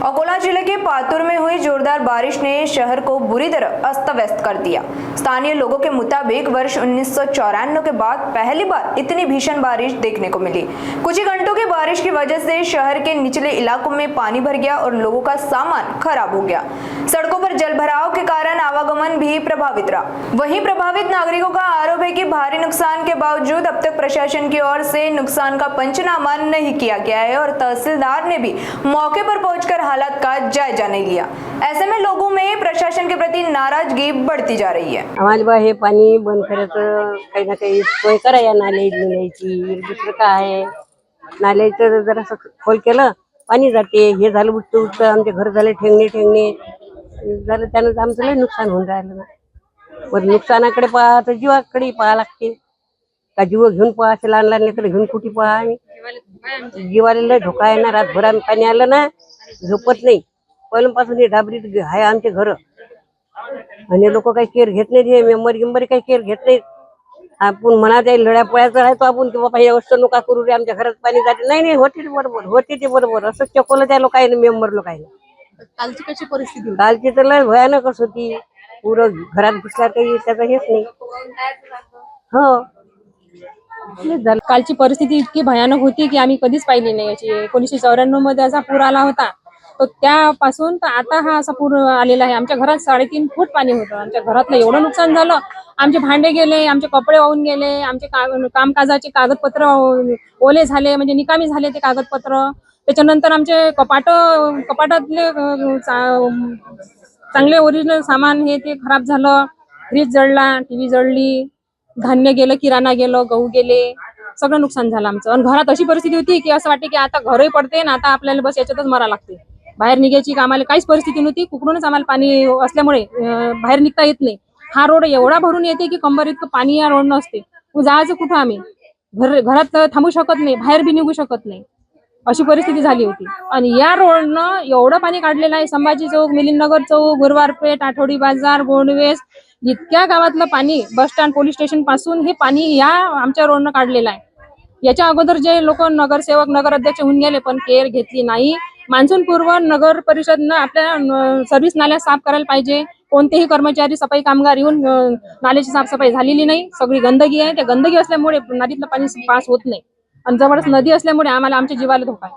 अकोला जिले के पातुर में हुई जोरदार बारिश ने शहर को बुरी तरह अस्त व्यस्त कर दिया। स्थानीय लोगों के मुताबिक वर्ष 1994 के बाद पहली बार इतनी भीषण बारिश देखने को मिली। कुछ ही घंटों की बारिश की वजह से शहर के निचले इलाकों में पानी भर गया और लोगों का सामान खराब हो गया। सड़कों पर जलभराव के कारण आवागमन भी प्रभावित रहा। वहीं प्रभावित नागरिकों का आरोप है कि भारी नुकसान के बावजूद अब तक प्रशासन की ओर से नुकसान का पंचनामा नहीं किया गया है और तहसीलदार ने भी मौके पर पहुंचकर हालात का जायजा नहीं लिया। ऐसे में लोगों में प्रशासन के प्रति नाराजगी बढ़ती जा रही है। आम्हाला बा हे पाणी बंद करायचं, काही ना काही सोय करा या नाल्याची। दुसरं काय आहे, नाल्याचं जरासं खोल केलं पाणी जाते। हे झालं उठत आमचे घर झाले ठेंगणे झालं, त्यानं आमचं लय नुकसान होऊन राहिलं ना। पण नुकसानाकडे पहा तर जीवाकडे पहा लागते का, जीव घेऊन पहा असे लहान लहान लेकरं घेऊन कुठे पहा आम्ही। जीवाला लय धोका आहे ना, रातभर आम्ही पाणी आलं ना झोपत नाही। पहिल्यापासून हे डाबरीत आहे आमचे घर आणि लोक काही केअर घेत नाही, मेंबर गिंबर काही केअर घेत नाही। आपण म्हणा त्या लढ्या पळ्याचं राहतो आपण की बाबा हे वस्तू नका करू रे, आमच्या घरात पाणी जाते। नाही होते ते बरोबर असं चकवलं त्या लोकांनी, मेंबर लोकांनी। कालची कशी परिस्थिती होती? कालची तर लय भयानकच होती, पुरं घरात घुसल्या काही त्याचं हेच नाही। हो कालची परिस्थिती इतकी भयानक होती की आम्ही कधीच पाहिली नाही अशी। 1994 मध्ये असा पूर आला होता, तर त्यापासून तर आता हा असा पूर आलेला आहे। आमच्या घरात 3.5 फूट पाणी होतं। आमच्या घरातलं एवढं नुकसान झालं, आमचे भांडे गेले, आमचे कपडे वाहून गेले, आमचे कामकाजाचे कागदपत्र ओले झाले, म्हणजे निकामी झाले ते कागदपत्र। त्याच्यानंतर आमचे कपाटातले चांगले ओरिजिनल सामान हे ते खराब झालं। फ्रीज जळला, टीव्ही जळली, धान्य गेलं, किराणा गेलं, गहू गेले, सगळं नुकसान झालं आमचं। आणि घरात अशी परिस्थिती होती की असं वाटते की आता घरही पडते ना, आता आपल्याला बस याच्यातच मरा लागते। बाहेर निघायची आम्हाला काहीच परिस्थिती नव्हती, कुकडूनच आम्हाला पाणी असल्यामुळे बाहेर निघता येत नाही। हा रोड एवढा भरून येते की कंबर इतकं पाणी या रोड नसते, मग जायचं कुठं आम्ही? घरात थांबू शकत नाही, बाहेर बी निघू शकत नाही, अशी परिस्थिती झाली होती। आणि या रोडनं एवढं पाणी काढलेलं आहे, संभाजी चौक, मिलिंदनगर चौक, गुरुवारपेठ, आठवडी बाजार, गोंडवेस, इतक्या गावातलं पाणी बस स्टँड पोलीस स्टेशन पासून हे पाणी या आमच्या रोडनं काढलेलं आहे। याच्या अगोदर जे लोक नगरसेवक नगराध्यक्ष होऊन गेले पण केअर घेतली नाही। मान्सून पूर्व नगर परिषदनं आपल्या सर्व्हिस नाल्या साफ करायला पाहिजे। कोणतेही कर्मचारी सफाई कामगार येऊन नाल्याची साफसफाई झालेली नाही, सगळी गंदगी आहे। त्या गंदगी असल्यामुळे नदीतलं पाणी पास होत नाही आणि जवळच नदी असल्यामुळे आम्हाला आमच्या जीवाला धोका आहे।